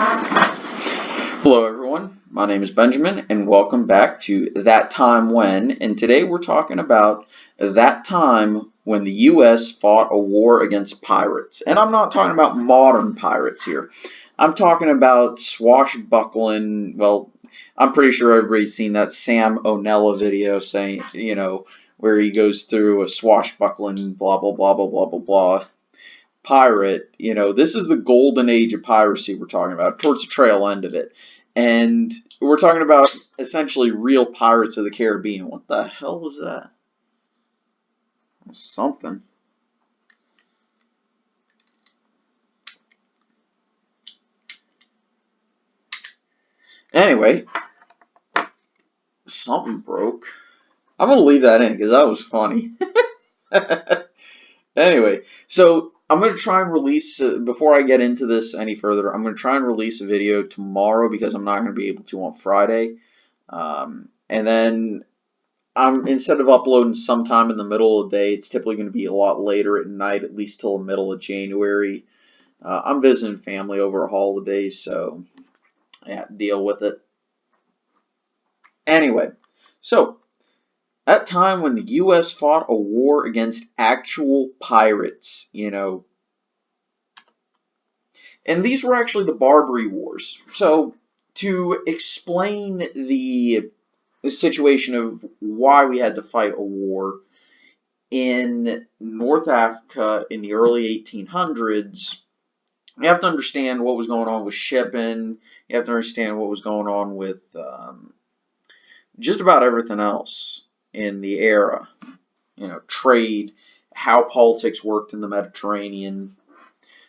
Hello everyone, my name is Benjamin and welcome back to That Time When, and today we're talking about that time when the U.S. fought a war against pirates. And I'm not talking about modern pirates here. I'm talking about swashbuckling, well, I'm pretty sure everybody's seen that Sam O'Nella video saying, where he goes through a swashbuckling blah blah blah blah blah blah blah pirate. This is the golden age of piracy we're talking about, towards the trail end of it. And we're talking about essentially real Pirates of the Caribbean. What the hell was that? Something. Anyway, something broke. I'm going to leave that in because that was funny. Anyway, so I'm going to try and release, before I get into this any further, I'm going to try and release a video tomorrow because I'm not going to be able to on Friday. And then instead of uploading sometime in the middle of the day, it's typically going to be a lot later at night, at least till the middle of January. I'm visiting family over holidays, so yeah, deal with it. Anyway, so that time when the U.S. fought a war against actual pirates, and these were actually the Barbary Wars. So to explain the situation of why we had to fight a war in North Africa in the early 1800s, you have to understand what was going on with shipping. You have to understand what was going on with just about everything else in the era, trade, how politics worked in the Mediterranean.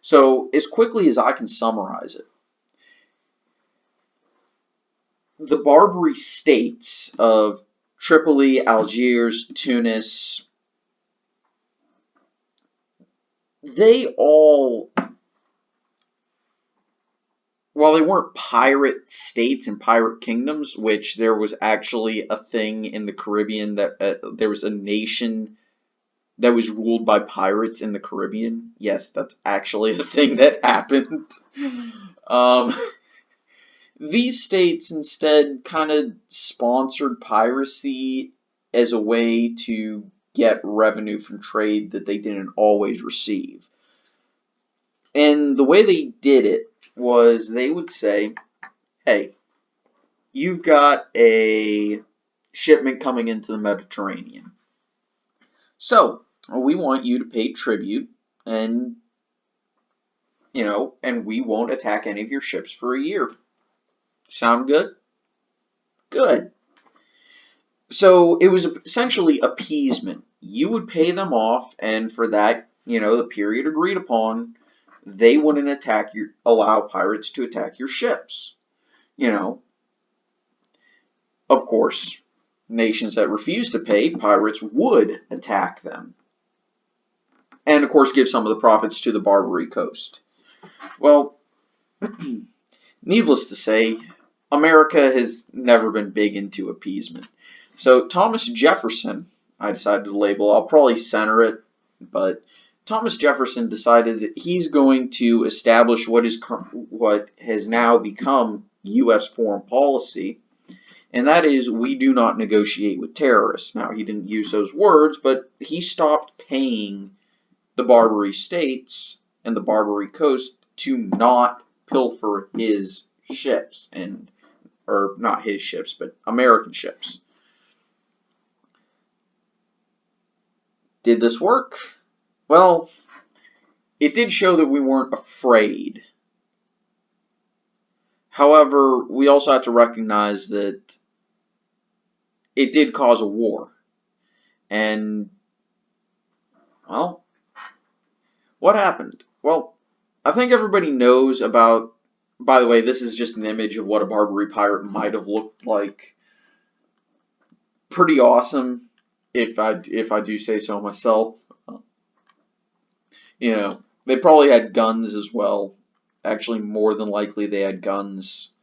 So as quickly as I can summarize it, the Barbary states of Tripoli, Algiers, Tunis, they all, while they weren't pirate states and pirate kingdoms, which there was actually a thing in the Caribbean that there was a nation that was ruled by pirates in the Caribbean. Yes, that's actually a thing that happened. These states instead kind of sponsored piracy as a way to get revenue from trade that they didn't always receive. And the way they did it was they would say, hey, you've got a shipment coming into the Mediterranean. So, we want you to pay tribute and, and we won't attack any of your ships for a year. Sound good? Good. So, it was essentially appeasement. You would pay them off, and for that, the period agreed upon, they wouldn't allow pirates to attack your ships. Of course, nations that refused to pay, pirates would attack them. And of course, give some of the profits to the Barbary coast. Well, needless to say, America has never been big into appeasement. So Thomas Jefferson, I decided to label, I'll probably center it, but Thomas Jefferson decided that he's going to establish what has now become U.S. foreign policy, and that is, we do not negotiate with terrorists. Now, he didn't use those words, but he stopped paying the Barbary states and the Barbary coast to not pilfer his ships, or not his ships, but American ships. Did this work? Well, it did show that we weren't afraid. However, we also have to recognize that it did cause a war. And, well, what happened? Well, I think everybody knows about, by the way, this is just an image of what a Barbary pirate might have looked like. Pretty awesome, if I do say so myself. They probably had guns as well. Actually, more than likely they had guns.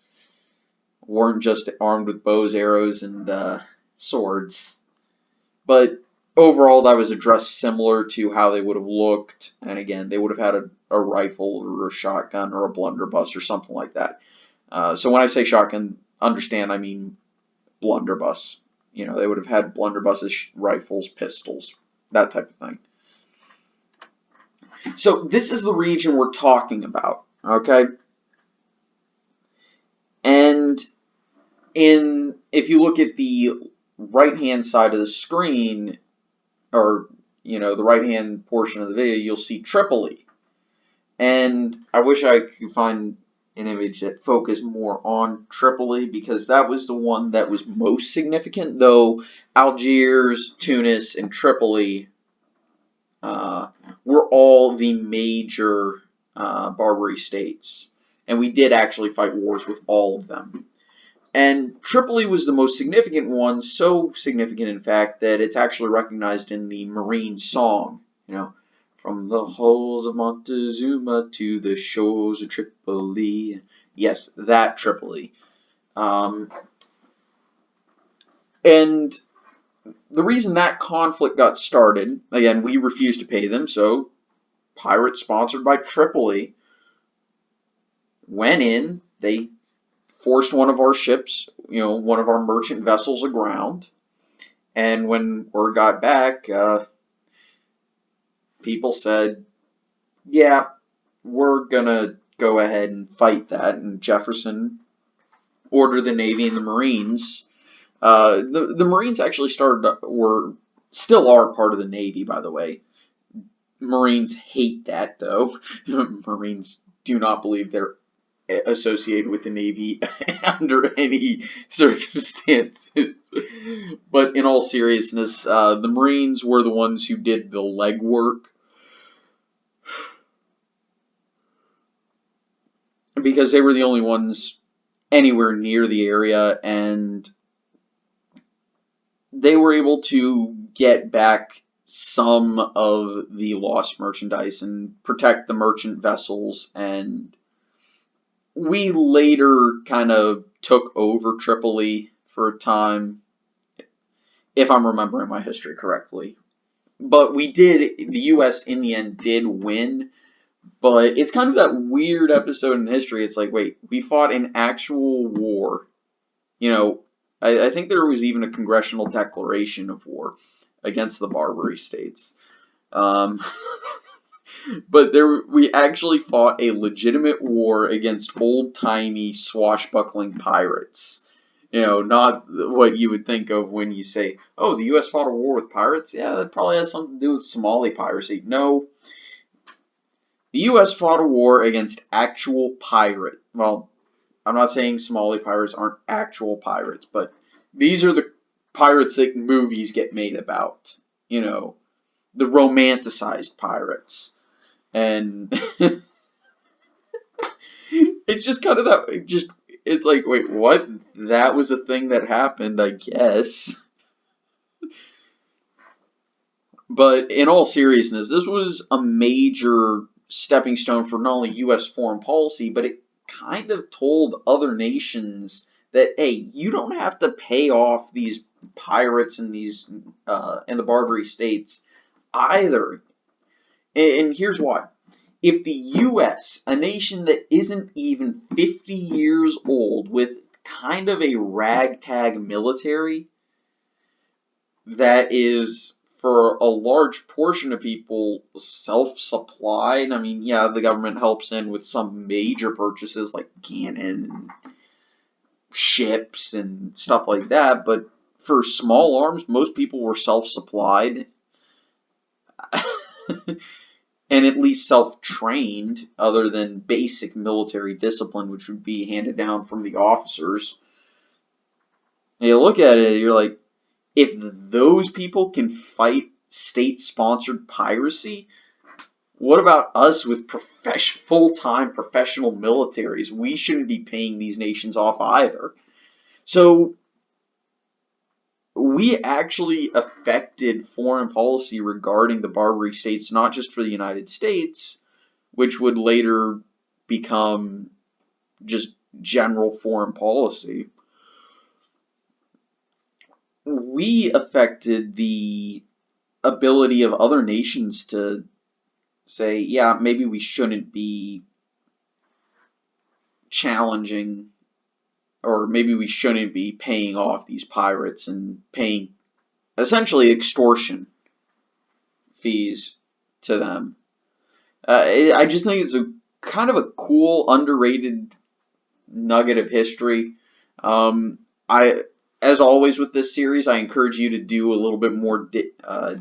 Weren't just armed with bows, arrows, and swords. But overall, that was addressed similar to how they would have looked. And again, they would have had a rifle or a shotgun or a blunderbuss or something like that. So when I say shotgun, understand I mean blunderbuss. They would have had blunderbusses, rifles, pistols, that type of thing. So this is the region we're talking about, okay? And if you look at the right-hand side of the screen, or the right-hand portion of the video, you'll see Tripoli. And I wish I could find an image that focused more on Tripoli, because that was the one that was most significant, though Algiers, Tunis, and Tripoli were all the major Barbary states. And we did actually fight wars with all of them. And Tripoli was the most significant one, so significant, in fact, that it's actually recognized in the Marine song, from the halls of Montezuma to the shores of Tripoli. Yes, that Tripoli. And the reason that conflict got started, again, we refused to pay them, so pirates sponsored by Tripoli went in, they forced one of our ships, one of our merchant vessels aground, and when word got back, people said, yeah, we're gonna go ahead and fight that, and Jefferson ordered the Navy and the Marines. The Marines actually still are part of the Navy, by the way. Marines hate that, though. Marines do not believe they're associated with the Navy under any circumstances. But in all seriousness, the Marines were the ones who did the legwork, because they were the only ones anywhere near the area, and they were able to get back some of the lost merchandise and protect the merchant vessels. And we later kind of took over Tripoli for a time, if I'm remembering my history correctly. But the U.S. in the end did win, but it's kind of that weird episode in history. It's like, wait, we fought an actual war. I think there was even a congressional declaration of war against the Barbary states. But we actually fought a legitimate war against old-timey swashbuckling pirates. Not what you would think of when you say, oh, the U.S. fought a war with pirates? Yeah, that probably has something to do with Somali piracy. No. The U.S. fought a war against actual pirate. Well, I'm not saying Somali pirates aren't actual pirates, but these are the pirates that movies get made about. The romanticized pirates. And it's just kind of that, it's like, wait, what? That was a thing that happened, I guess. But in all seriousness, this was a major stepping stone for not only U.S. foreign policy, but it kind of told other nations that, hey, you don't have to pay off these pirates and these in the Barbary states either. And here's why. If the U.S., a nation that isn't even 50 years old, with kind of a ragtag military that is, for a large portion of people, self-supplied. I mean, yeah, the government helps in with some major purchases like cannon and ships and stuff like that, but for small arms, most people were self-supplied and at least self-trained, other than basic military discipline, which would be handed down from the officers. And you look at it, you're like, if those people can fight state-sponsored piracy, what about us with full-time professional militaries? We shouldn't be paying these nations off either. So we actually affected foreign policy regarding the Barbary states, not just for the United States, which would later become just general foreign policy. We affected the ability of other nations to say, yeah, maybe we shouldn't be challenging, or maybe we shouldn't be paying off these pirates and paying essentially extortion fees to them. I just think it's a kind of a cool, underrated nugget of history. I, as always with this series, I encourage you to do a little bit more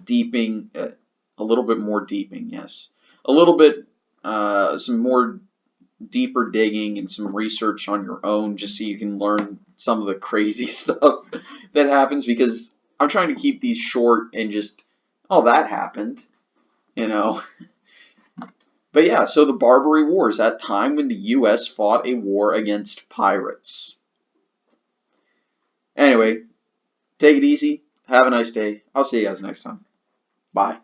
deeping, a little bit more deeping, yes, a little bit, some more deeper digging and some research on your own, just so you can learn some of the crazy stuff that happens. Because I'm trying to keep these short and just, oh, that happened, you know. But yeah, so the Barbary Wars, that time when the U.S. fought a war against pirates. Anyway, take it easy. Have a nice day. I'll see you guys next time. Bye.